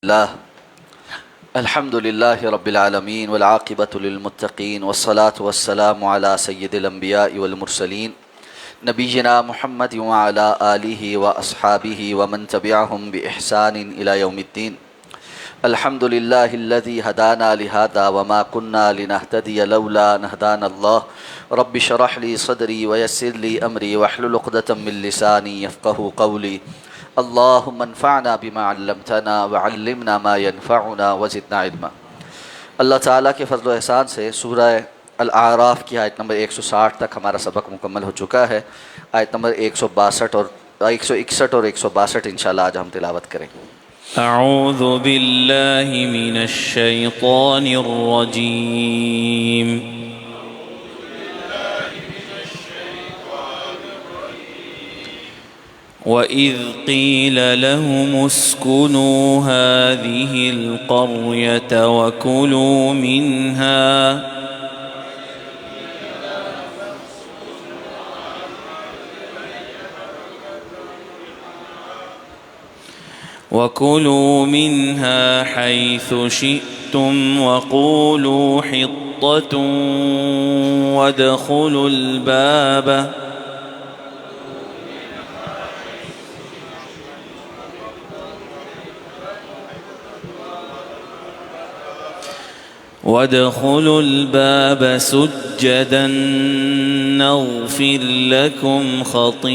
الله الحمد لله رب العالمين والعاقبة للمتقين والصلاة والسلام على سيد الأنبياء والمرسلين نبينا محمد وعلى آله وأصحابه ومن تبعهم بإحسان إلى يوم الدين. الحمد لله الذي هدانا لهذا وما كنا لنهتدي لولا أن هدانا الله. رب اشرح لي صدري ويسر لي أمري واحلل عقدة من لساني يفقهوا قولي. اللهم انفعنا بما علمتنا وعلمنا ما ينفعنا وزدنا علما. اللہ تعالیٰ کے فضل و احسان سے سورہ الاعراف کی آیت نمبر 160 تک ہمارا سبق مکمل ہو چکا ہے. آیت نمبر 162 اور 161 اور 162 انشاءاللہ آج ہم تلاوت کریں گے. اعوذ باللہ من الشیطان الرجیم. وَإِذْ قِيلَ لَهُمُ اسْكُنُوا هَٰذِهِ الْقَرْيَةَ وَكُلُوا مِنْهَا حَيْثُ شِئْتُمْ وَقُولُوا حِطَّةٌ وَادْخُلُوا الباب سجدا نغفر لكم خطيئاتكم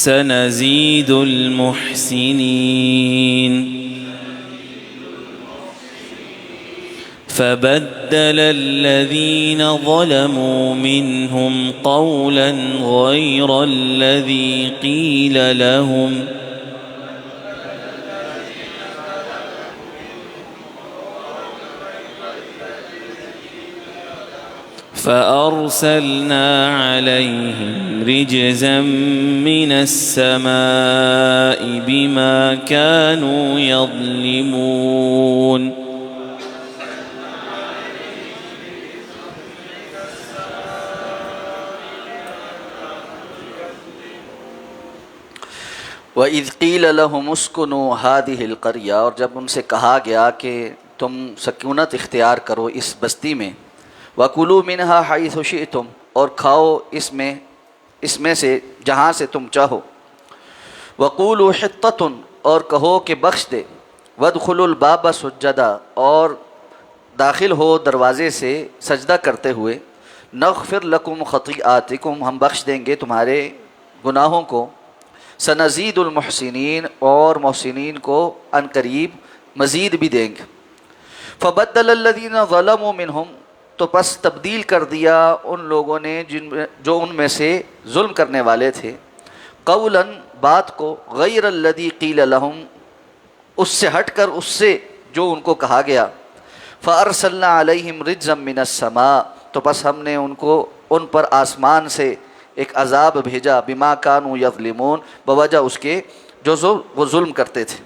سنزيد المحسنين. فبدل الذين ظلموا منهم قولا غير الذي قيل لهم فأرسلنا عليهم رجزا من السماء بما كانوا يظلمون. وَإِذْ قِيلَ لَهُمُ اسْكُنُوا هَٰذِهِ الْقَرْيَةَ، اور جب ان سے کہا گیا کہ تم سکونت اختیار کرو اس بستی میں. وَكُلُوا مِنْهَا حَيْثُ شِئْتُمْ، اور کھاؤ اس میں سے جہاں سے تم چاہو. وَقُولُوا حِطَّةٌ، اور کہو کہ بخش دے. وَادْخُلُوا الْبَابَ سُجَّدًا، اور داخل ہو دروازے سے سجدہ کرتے ہوئے. نغفر لکم خطیئاتکم، ہم بخش دیں گے تمہارے گناہوں کو. سنزید المحسنین، اور محسنین کو ان قریب مزید بھی دیں گے. فبدل الذین ظلموا منہم، تو پس تبدیل کر دیا ان لوگوں نے جو ان میں سے ظلم کرنے والے تھے. قولا، بات کو. غیر الذی قیل لہم، اس سے ہٹ کر اس سے جو ان کو کہا گیا. فارسلنا علیہم رجزا من السماء، تو پس ہم نے ان پر آسمان سے ایک عذاب بھیجا. بما کانوا یظلمون، بوجہ اس کے جو وہ ظلم کرتے تھے.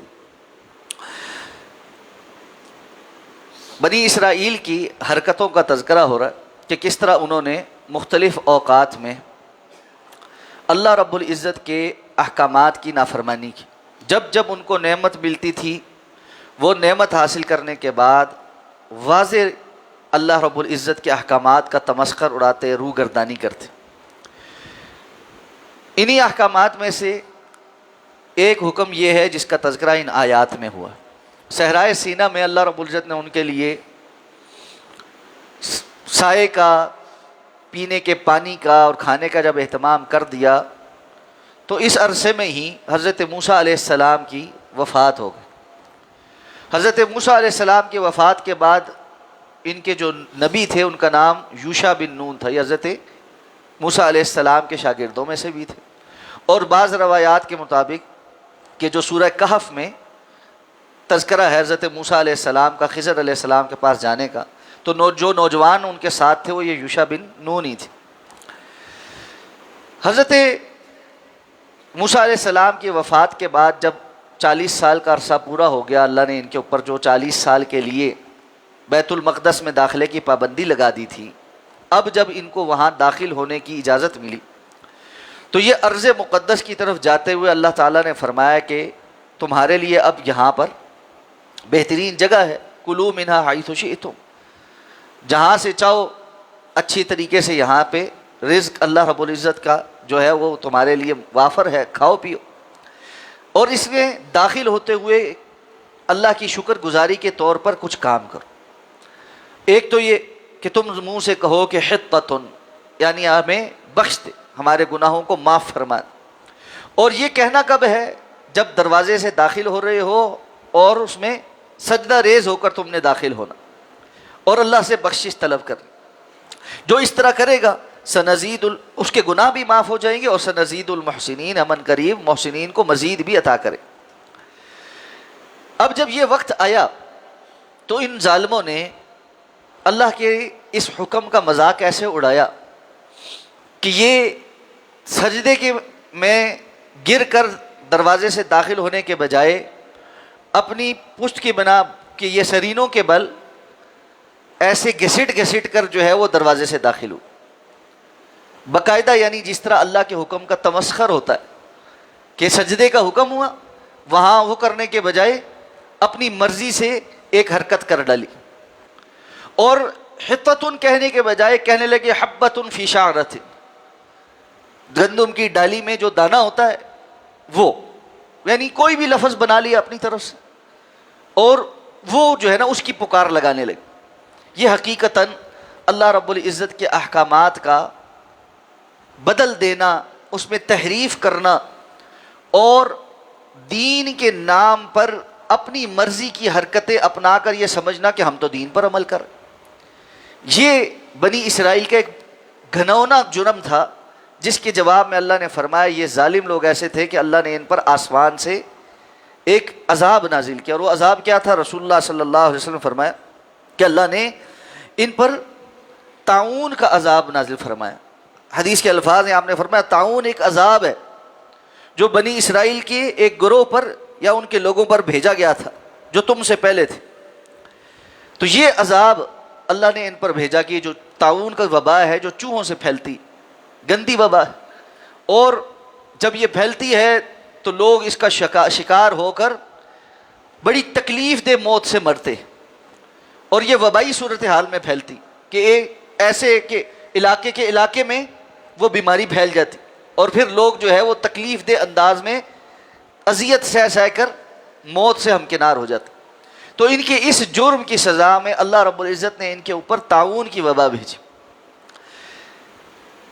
بنی اسرائیل کی حرکتوں کا تذکرہ ہو رہا ہے کہ کس طرح انہوں نے مختلف اوقات میں اللہ رب العزت کے احکامات کی نافرمانی کی. جب جب ان کو نعمت ملتی تھی وہ نعمت حاصل کرنے کے بعد واضح اللہ رب العزت کے احکامات کا تمسخر اڑاتے، روگردانی کرتے. انہی احکامات میں سے ایک حکم یہ ہے جس کا تذکرہ ان آیات میں ہوا. صحرائے سینا میں اللہ رب العزت نے ان کے لیے سائے کا، پینے کے پانی کا اور کھانے کا جب اہتمام کر دیا تو اس عرصے میں ہی حضرت موسیٰ علیہ السلام کی وفات ہو گئی. حضرت موسیٰ علیہ السلام کی وفات کے بعد ان کے جو نبی تھے ان کا نام یوشع بن نون تھا. یہ حضرت موسیٰ علیہ السلام کے شاگردوں میں سے بھی تھے. اور بعض روایات کے مطابق کہ جو سورہ کہف میں تذکرہ ہے حضرت موسیٰ علیہ السلام کا خضر علیہ السلام کے پاس جانے کا، تو جو نوجوان ان کے ساتھ تھے وہ یہ یوشع بن نون ہی تھے. حضرت موسیٰ علیہ السلام کی وفات کے بعد جب 40 سال کا عرصہ پورا ہو گیا، اللہ نے ان کے اوپر جو 40 سال کے لیے بیت المقدس میں داخلے کی پابندی لگا دی تھی، اب جب ان کو وہاں داخل ہونے کی اجازت ملی تو یہ ارض مقدس کی طرف جاتے ہوئے اللہ تعالیٰ نے فرمایا کہ تمہارے لیے اب یہاں پر بہترین جگہ ہے، کلوا منہا حیث شئتم، جہاں سے چاہو اچھی طریقے سے یہاں پہ رزق اللہ رب العزت کا جو ہے وہ تمہارے لیے وافر ہے، کھاؤ پیو۔ اور اس میں داخل ہوتے ہوئے اللہ کی شکر گزاری کے طور پر کچھ کام کرو۔ ایک تو یہ کہ تم منہ سے کہو کہ حطۃ، یعنی ہمیں بخش دے، ہمارے گناہوں کو معاف فرما دے۔ اور یہ کہنا کب ہے؟ جب دروازے سے داخل ہو رہے ہو اور اس میں سجدہ ریز ہو کر تم نے داخل ہونا اور اللہ سے بخشش طلب کر۔ جو اس طرح کرے گا سنزید اس کے گناہ بھی معاف ہو جائیں گے، اور سنزید المحسنین، امن قریب محسنین کو مزید بھی عطا کرے۔ اب جب یہ وقت آیا تو ان ظالموں نے اللہ کے اس حکم کا مذاق ایسے اڑایا کہ یہ سجدے کے میں گر کر دروازے سے داخل ہونے کے بجائے اپنی پشت کی بنا کہ یہ سرینوں کے بل ایسے گھسٹ گھسٹ کر جو ہے وہ دروازے سے داخل ہو، باقاعدہ، یعنی جس طرح اللہ کے حکم کا تمسخر ہوتا ہے کہ سجدے کا حکم ہوا، وہاں وہ کرنے کے بجائے اپنی مرضی سے ایک حرکت کر ڈالی، اور حطۃ کہنے کے بجائے کہنے لگے حبۃ فی شعرۃ، گندم کی ڈالی میں جو دانہ ہوتا ہے وہ، یعنی کوئی بھی لفظ بنا لیا اپنی طرف سے، اور وہ جو ہے نا اس کی پکار لگانے لگے۔ یہ حقیقتاً اللہ رب العزت کے احکامات کا بدل دینا، اس میں تحریف کرنا، اور دین کے نام پر اپنی مرضی کی حرکتیں اپنا کر یہ سمجھنا کہ ہم تو دین پر عمل کر۔ یہ بنی اسرائیل کا ایک گھنونا جرم تھا، جس کے جواب میں اللہ نے فرمایا یہ ظالم لوگ ایسے تھے کہ اللہ نے ان پر آسمان سے ایک عذاب نازل کیا، اور وہ عذاب کیا تھا؟ رسول اللہ صلی اللہ علیہ وسلم فرمایا کہ اللہ نے ان پر طاعون کا عذاب نازل فرمایا۔ حدیث کے الفاظ ہیں، آپ نے فرمایا طاعون ایک عذاب ہے جو بنی اسرائیل کے ایک گروہ پر یا ان کے لوگوں پر بھیجا گیا تھا جو تم سے پہلے تھے۔ تو یہ عذاب اللہ نے ان پر بھیجا کہ جو طاعون کا وبا ہے جو چوہوں سے پھیلتی گندی وبا ہے، اور جب یہ پھیلتی ہے تو لوگ اس کا شکار ہو کر بڑی تکلیف دہ موت سے مرتے، اور یہ وبائی صورتحال میں پھیلتی کہ ایسے کہ علاقے کے علاقے میں وہ بیماری پھیل جاتی، اور پھر لوگ جو ہے وہ تکلیف دہ انداز میں اذیت سہ کر موت سے ہمکنار ہو جاتے۔ تو ان کے اس جرم کی سزا میں اللہ رب العزت نے ان کے اوپر طاعون کی وبا بھیجی۔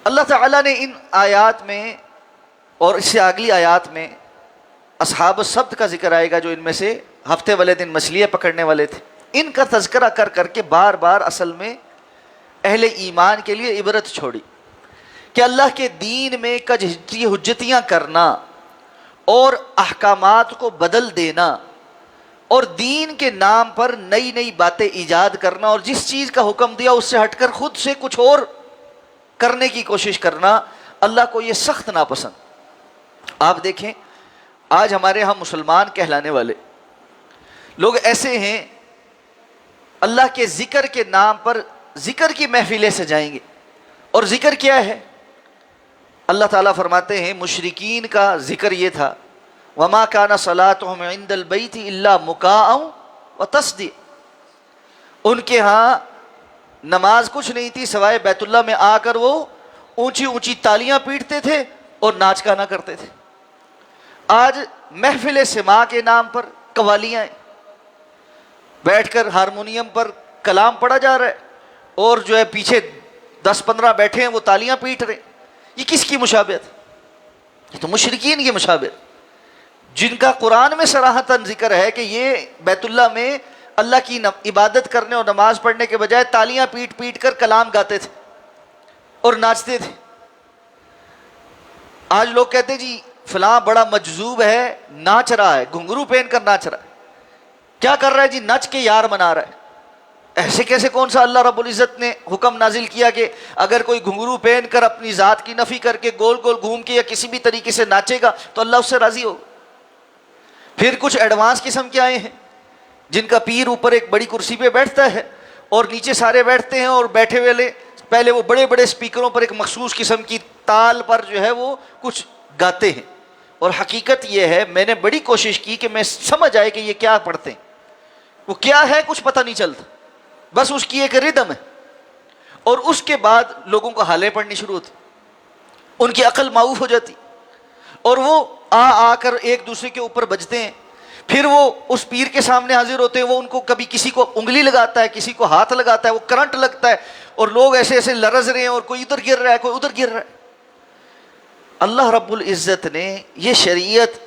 اللہ تعالیٰ نے ان آیات میں اور اس سے اگلی آیات میں اصحاب السبت کا ذکر آئے گا، جو ان میں سے ہفتے والے دن مچھلیاں پکڑنے والے تھے، ان کا تذکرہ کر کر کے بار بار اصل میں اہل ایمان کے لیے عبرت چھوڑی کہ اللہ کے دین میں حجتیاں کرنا اور احکامات کو بدل دینا اور دین کے نام پر نئی نئی باتیں ایجاد کرنا، اور جس چیز کا حکم دیا اس سے ہٹ کر خود سے کچھ اور کرنے کی کوشش کرنا، اللہ کو یہ سخت ناپسند۔ آپ دیکھیں آج ہمارے ہاں مسلمان کہلانے والے لوگ ایسے ہیں، اللہ کے ذکر کے نام پر ذکر کی محفلیں سجائیں گے، اور ذکر کیا ہے؟ اللہ تعالیٰ فرماتے ہیں مشرکین کا ذکر یہ تھا وَمَا كَانَ صَلَاتُهُمْ عِنْدَ الْبَيْتِ إِلَّا مُكَاءً وَتَصْدِيَةً، ان کے ہاں نماز کچھ نہیں تھی سوائے بیت اللہ میں آ کر وہ اونچی اونچی تالیاں پیٹتے تھے اور ناچ گانا کرتے تھے۔ آج محفل سماع کے نام پر قوالیاں ہیں، بیٹھ کر ہارمونیم پر کلام پڑھا جا رہا ہے، اور جو ہے پیچھے 10-15 بیٹھے ہیں وہ تالیاں پیٹ رہے ہیں۔ یہ کس کی مشابہت؟ یہ تو مشرکین کی مشابہت، جن کا قرآن میں صراحتاً ذکر ہے کہ یہ بیت اللہ میں اللہ کی عبادت کرنے اور نماز پڑھنے کے بجائے تالیاں پیٹ پیٹ کر کلام گاتے تھے اور ناچتے تھے۔ آج لوگ کہتے ہیں جی فلاں بڑا مجذوب ہے، ناچ رہا ہے، گھنگرو پہن کر ناچ رہا ہے۔ کیا کر رہا ہے جی؟ نچ کے یار منا رہا ہے۔ ایسے کیسے؟ کون سا اللہ رب العزت نے حکم نازل کیا کہ اگر کوئی گھنگرو پہن کر اپنی ذات کی نفی کر کے گول گول گھوم کے یا کسی بھی طریقے سے ناچے گا تو اللہ اس سے راضی ہوگا؟ پھر کچھ ایڈوانس قسم کے آئے ہیں جن کا پیر اوپر ایک بڑی کرسی پہ بیٹھتا ہے اور نیچے سارے بیٹھتے ہیں، اور بیٹھے والے پہلے وہ بڑے بڑے سپیکروں پر ایک مخصوص قسم کی تال پر جو ہے وہ کچھ گاتے ہیں، اور حقیقت یہ ہے میں نے بڑی کوشش کی کہ میں سمجھ آئے کہ یہ کیا پڑھتے ہیں، وہ کیا ہے کچھ پتہ نہیں چلتا، بس اس کی ایک ردم ہے، اور اس کے بعد لوگوں کو حالیں پڑھنی شروع ہوتی، ان کی عقل معوف ہو جاتی، اور وہ آ کر ایک دوسرے کے اوپر بجتے ہیں، پھر وہ اس پیر کے سامنے حاضر ہوتے ہیں، وہ ان کو کبھی کسی کو انگلی لگاتا ہے، کسی کو ہاتھ لگاتا ہے، وہ کرنٹ لگتا ہے، اور لوگ ایسے ایسے لرز رہے ہیں، اور کوئی ادھر گر رہا ہے کوئی ادھر گر رہا ہے۔ اللہ رب العزت نے یہ شریعت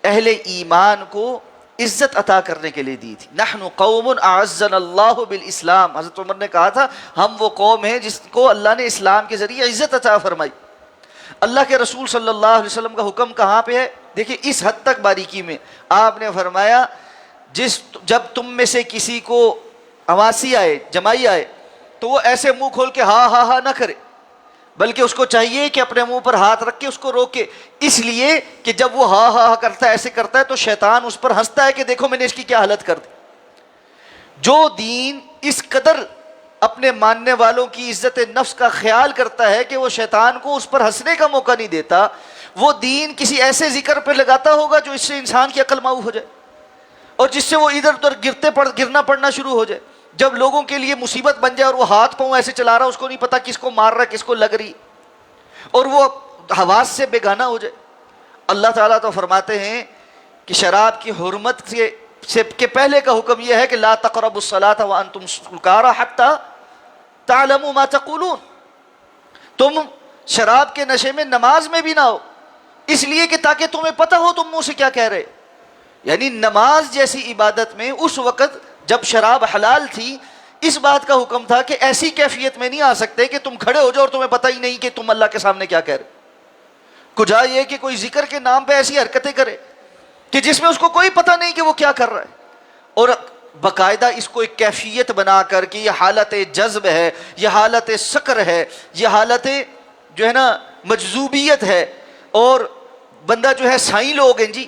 اہل ایمان کو عزت عطا کرنے کے لیے دی تھی۔ نحن قوم اعزنا اللہ بالاسلام، حضرت عمر نے کہا تھا ہم وہ قوم ہیں جس کو اللہ نے اسلام کے ذریعے عزت عطا فرمائی۔ اللہ کے رسول صلی اللہ علیہ وسلم کا حکم کہاں پہ ہے؟ دیکھیں اس حد تک باریکی میں آپ نے فرمایا جب تم میں سے کسی کو عواسی آئے، جمائی آئے، تو وہ ایسے منہ کھول کے ہاں ہاں ہاں نہ کرے، بلکہ اس کو چاہیے کہ اپنے منہ پر ہاتھ رکھ کے اس کو روکے، اس لیے کہ جب وہ ہاں ہاں کرتا ہے، ایسے کرتا ہے، تو شیطان اس پر ہنستا ہے کہ دیکھو میں نے اس کی کیا حالت کر دی۔ جو دین اس قدر اپنے ماننے والوں کی عزت نفس کا خیال کرتا ہے کہ وہ شیطان کو اس پر ہنسنے کا موقع نہیں دیتا، وہ دین کسی ایسے ذکر پہ لگاتا ہوگا جو اس سے انسان کی عقل معوف ہو جائے، اور جس سے وہ ادھر ادھر گرنا پڑنا شروع ہو جائے۔ جب لوگوں کے لیے مصیبت بن جائے اور وہ ہاتھ پاؤں ایسے چلا رہا، اس کو نہیں پتا کس کو مار رہا ہے کس کو لگ رہی، اور وہ حواس سے بیگانہ ہو جائے۔ اللہ تعالیٰ تو فرماتے ہیں کہ شراب کی حرمت سے کے پہلے کا حکم یہ ہے کہ لا تقربوا الصلاة وانتم سکارى حتى تعلموا ما تقولون، تم شراب کے نشے میں نماز میں بھی نہ ہو، اس لیے کہ تاکہ تمہیں پتہ ہو تم منہ سے کیا کہہ رہے۔ یعنی نماز جیسی عبادت میں اس وقت جب شراب حلال تھی، اس بات کا حکم تھا کہ ایسی کیفیت میں نہیں آ سکتے کہ تم کھڑے ہو جاؤ اور تمہیں پتہ ہی نہیں کہ تم اللہ کے سامنے کیا کہہ رہے۔ کجا یہ کہ کوئی ذکر کے نام پہ ایسی حرکتیں کرے کہ جس میں اس کو کوئی پتہ نہیں کہ وہ کیا کر رہا ہے، اور باقاعدہ اس کو ایک کیفیت بنا کر کہ یہ حالت جذب ہے، یہ حالت سکر ہے، یہ حالت جو ہے نا مجذوبیت ہے، اور بندہ جو ہے سائیں لوگ ہیں جی،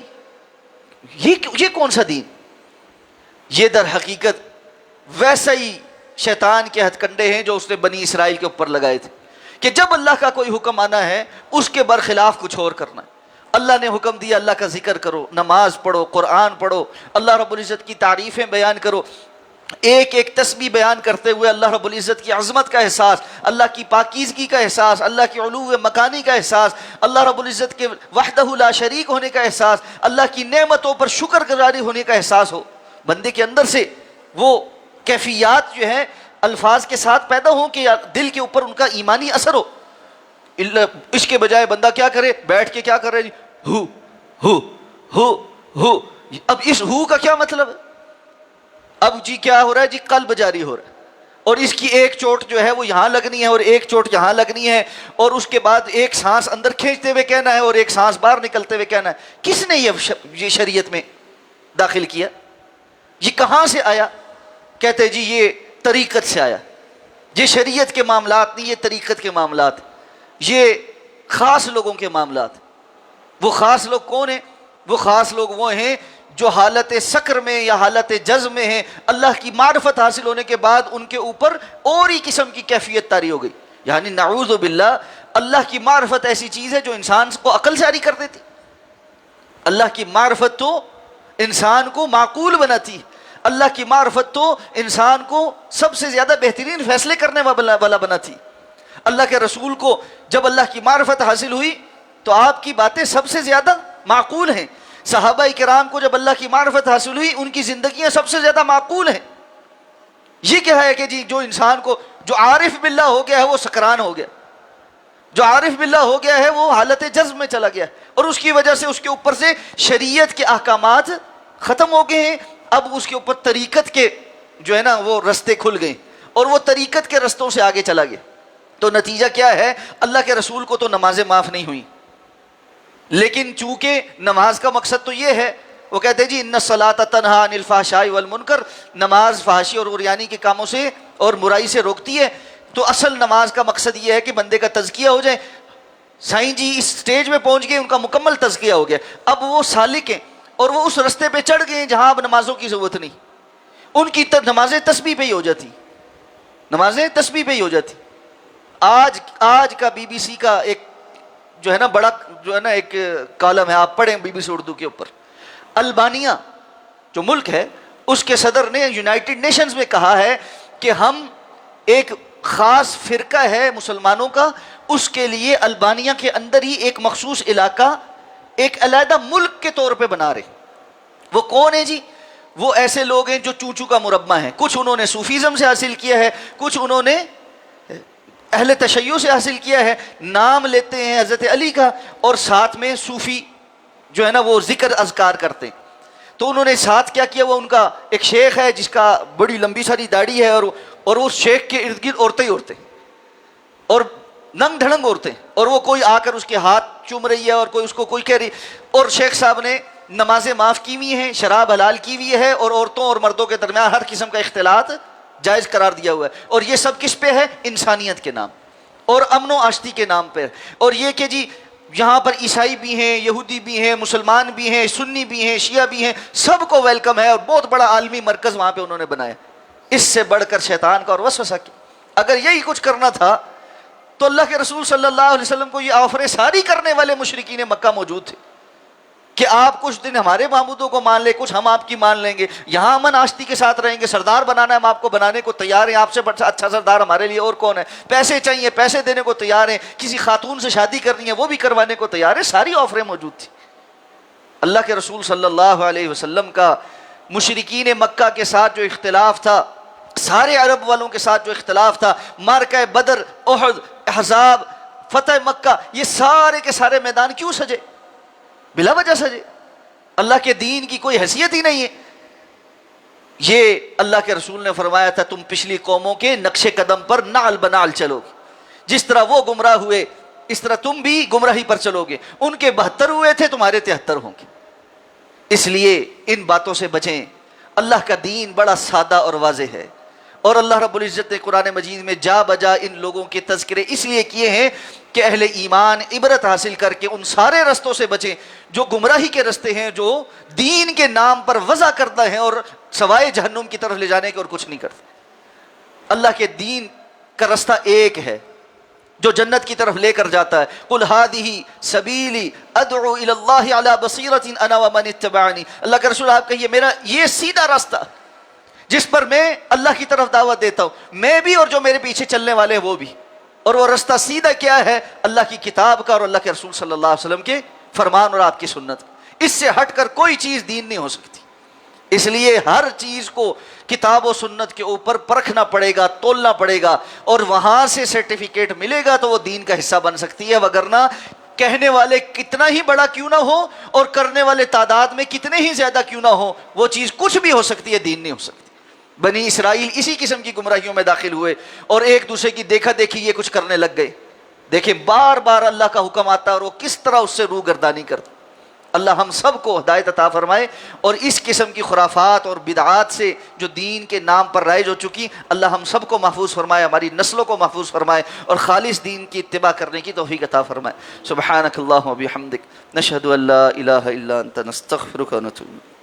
یہ کون سا دین؟ یہ در حقیقت ویسا ہی شیطان کے ہتھ کنڈے ہیں جو اس نے بنی اسرائیل کے اوپر لگائے تھے کہ جب اللہ کا کوئی حکم آنا ہے اس کے برخلاف کچھ اور کرنا ہے۔ اللہ نے حکم دیا اللہ کا ذکر کرو، نماز پڑھو، قرآن پڑھو، اللہ رب العزت کی تعریفیں بیان کرو، ایک ایک تسبیح بیان کرتے ہوئے اللہ رب العزت کی عظمت کا احساس، اللہ کی پاکیزگی کا احساس، اللہ کی علو مکانی کا احساس، اللہ رب العزت کے وحدہ لا شریک ہونے کا احساس، اللہ کی نعمتوں پر شکر گزاری ہونے کا احساس ہو بندے کے اندر سے، وہ کیفیات جو ہے الفاظ کے ساتھ پیدا ہوں کہ دل کے اوپر ان کا ایمانی اثر ہو۔ اس کے بجائے بندہ کیا کرے؟ بیٹھ کے کیا کر رہے جی؟ ہو ہو ہو ہو۔ اب اس ہو کا کیا مطلب ہے؟ اب جی کیا ہو رہا ہے جی؟ قلب جاری ہو رہا ہے، اور اس کی ایک چوٹ جو ہے وہ یہاں لگنی ہے اور ایک چوٹ یہاں لگنی ہے، اور اس کے بعد ایک سانس اندر کھینچتے ہوئے کہنا ہے اور ایک سانس باہر نکلتے ہوئے کہنا ہے۔ کس نے یہ شریعت میں داخل کیا؟ یہ کہاں سے آیا؟ کہتے جی یہ طریقت سے آیا۔ یہ شریعت کے معاملات نہیں، یہ طریقت کے معاملات، یہ خاص لوگوں کے معاملات۔ وہ خاص لوگ کون ہیں؟ وہ خاص لوگ وہ ہیں جو حالت سکر میں یا حالت جذب میں ہیں، اللہ کی معرفت حاصل ہونے کے بعد ان کے اوپر اور ہی قسم کی کیفیت طاری ہو گئی۔ یعنی نعوذ باللہ، اللہ کی معرفت ایسی چیز ہے جو انسان کو عقل جاری کر دیتی۔ اللہ کی معرفت تو انسان کو معقول بناتی، اللہ کی معرفت تو انسان کو سب سے زیادہ بہترین فیصلے کرنے والا بناتی۔ اللہ کے رسول کو جب اللہ کی معرفت حاصل ہوئی تو آپ کی باتیں سب سے زیادہ معقول ہیں، صحابہ کرام کو جب اللہ کی معرفت حاصل ہوئی ان کی زندگیاں سب سے زیادہ معقول ہیں۔ یہ کیا ہے کہ جی جو انسان کو جو عارف باللہ ہو گیا ہے وہ سکران ہو گیا، جو عارف باللہ ہو گیا ہے وہ حالت جذب میں چلا گیا، اور اس کی وجہ سے اس کے اوپر سے شریعت کے احکامات ختم ہو گئے ہیں، اب اس کے اوپر طریقت کے جو ہے نا وہ رستے کھل گئے، اور وہ طریقت کے رستوں سے آگے چلا گیا۔ تو نتیجہ کیا ہے؟ اللہ کے رسول کو تو نمازیں معاف نہیں ہوئیں، لیکن چونکہ نماز کا مقصد تو یہ ہے، وہ کہتے ہیں جی ان الصلاۃ تنہی عن الفحشاء والمنکر، نماز فحاشی اور عریانی کے کاموں سے اور برائی سے روکتی ہے۔ تو اصل نماز کا مقصد یہ ہے کہ بندے کا تزکیہ ہو جائے۔ سائیں جی اس سٹیج میں پہنچ گئے، ان کا مکمل تزکیہ ہو گیا، اب وہ سالک ہیں اور وہ اس رستے پہ چڑھ گئے جہاں اب نمازوں کی ضرورت نہیں، ان کی نمازیں تسبیح پہ ہی ہو جاتی، نمازیں تسبیح پہ ہی ہو جاتی. آج کا بی بی سی کا ایک جو ہے نا بڑا جو ہے نا ایک کالم ہے, آپ پڑھیں بی بی سی اردو کے اوپر. البانیہ جو ملک ہے اس کے صدر نے یونائٹڈ نیشنز میں کہا ہے کہ ہم ایک خاص فرقہ ہے مسلمانوں کا, اس کے لیے البانیہ کے اندر ہی ایک مخصوص علاقہ ایک علیحدہ ملک کے طور پہ بنا رہے. وہ کون ہے جی؟ وہ ایسے لوگ ہیں جو چوچو کا مربع ہیں. کچھ انہوں نے صوفیزم سے حاصل کیا ہے, کچھ انہوں نے اہل تشیع سے حاصل کیا ہے. نام لیتے ہیں حضرت علی کا اور ساتھ میں صوفی جو ہے نا وہ ذکر اذکار کرتے ہیں. تو انہوں نے ساتھ کیا کیا, وہ ان کا ایک شیخ ہے جس کا بڑی لمبی ساری داڑھی ہے, اور اس شیخ کے ارد گرد عورتیں ہی عورتیں اور ننگ دھڑنگ عورتیں, اور وہ کوئی آ کر اس کے ہاتھ چوم رہی ہے اور کوئی اس کو کوئی کہہ رہی. اور شیخ صاحب نے نمازیں معاف کی ہوئی ہیں, شراب حلال کی ہوئی ہے, اور عورتوں اور مردوں کے درمیان ہر قسم کا اختلاط جائز قرار دیا ہوا ہے. اور یہ سب کس پہ ہے؟ انسانیت کے نام اور امن و آشتی کے نام پہ. اور یہ کہ جی یہاں پر عیسائی بھی ہیں, یہودی بھی ہیں, مسلمان بھی ہیں, سنی بھی ہیں, شیعہ بھی ہیں, سب کو ویلکم ہے, اور بہت بڑا عالمی مرکز وہاں پہ انہوں نے بنایا. اس سے بڑھ کر شیطان کا اور وسوسہ کیا. اگر یہی کچھ کرنا تھا تو اللہ کے رسول صلی اللہ علیہ وسلم کو یہ آفریں ساری کرنے والے مشرکین مکہ موجود تھے کہ آپ کچھ دن ہمارے معبودوں کو مان لیں, کچھ ہم آپ کی مان لیں گے, یہاں امن آشتی کے ساتھ رہیں گے, سردار بنانا ہے ہم آپ کو بنانے کو تیار ہیں, آپ سے اچھا سردار ہمارے لیے اور کون ہے, پیسے چاہیے پیسے دینے کو تیار ہیں, کسی خاتون سے شادی کرنی ہے وہ بھی کروانے کو تیار ہے. ساری آفریں موجود تھی. اللہ کے رسول صلی اللہ علیہ وسلم کا مشرکین مکہ کے ساتھ جو اختلاف تھا, سارے عرب والوں کے ساتھ جو اختلاف تھا, معرکہ بدر, احد, احزاب, فتح مکہ, یہ سارے کے سارے میدان کیوں سجے؟ بلا وجہ سجے. اللہ کے دین کی کوئی حیثیت ہی نہیں ہے. یہ اللہ کے رسول نے فرمایا تھا تم پچھلی قوموں کے نقش قدم پر نعل بنعل چلو گے, جس طرح وہ گمراہ ہوئے اس طرح تم بھی گمراہی پر چلو گے. ان کے 72 ہوئے تھے, تمہارے 73 ہوں گے. اس لیے ان باتوں سے بچیں. اللہ کا دین بڑا سادہ اور واضح ہے, اور اللہ رب العزت نے قرآن مجید میں جا بجا ان لوگوں کے تذکرے اس لیے کیے ہیں کہ اہل ایمان عبرت حاصل کر کے ان سارے رستوں سے بچیں جو گمراہی کے رستے ہیں, جو دین کے نام پر وضع کرتا ہیں اور سوائے جہنم کی طرف لے جانے کے اور کچھ نہیں کرتے. اللہ کے دین کا رستہ ایک ہے جو جنت کی طرف لے کر جاتا ہے. قل ہذہ سبیلی ادعو الی اللہ علی بصیرۃ انا ومن اتبعنی. اللہ کے رسول آپ کہیے میرا یہ سیدھا راستہ جس پر میں اللہ کی طرف دعوت دیتا ہوں, میں بھی اور جو میرے پیچھے چلنے والے ہیں وہ بھی. اور وہ رستہ سیدھا کیا ہے؟ اللہ کی کتاب کا اور اللہ کے رسول صلی اللہ علیہ وسلم کے فرمان اور آپ کی سنت. اس سے ہٹ کر کوئی چیز دین نہیں ہو سکتی. اس لیے ہر چیز کو کتاب و سنت کے اوپر پرکھنا پڑے گا, تولنا پڑے گا, اور وہاں سے سرٹیفکیٹ ملے گا تو وہ دین کا حصہ بن سکتی ہے. وگرنہ کہنے والے کتنا ہی بڑا کیوں نہ ہو اور کرنے والے تعداد میں کتنے ہی زیادہ کیوں نہ ہو, وہ چیز کچھ بھی ہو سکتی ہے, دین نہیں ہو سکتی. بنی اسرائیل اسی قسم کی گمراہیوں میں داخل ہوئے اور ایک دوسرے کی دیکھا دیکھی یہ کچھ کرنے لگ گئے. دیکھیں بار بار اللہ کا حکم آتا ہے اور وہ کس طرح اس سے روگردانی کرتا. اللہ ہم سب کو ہدایت عطا فرمائے, اور اس قسم کی خرافات اور بدعات سے جو دین کے نام پر رائج ہو چکی, اللہ ہم سب کو محفوظ فرمائے, ہماری نسلوں کو محفوظ فرمائے, اور خالص دین کی اتباع کرنے کی توفیق عطا فرمائے. سبحانک اللہم و بحمدک نشہد ان لا الہ الا انت نستغفرک و نتوب.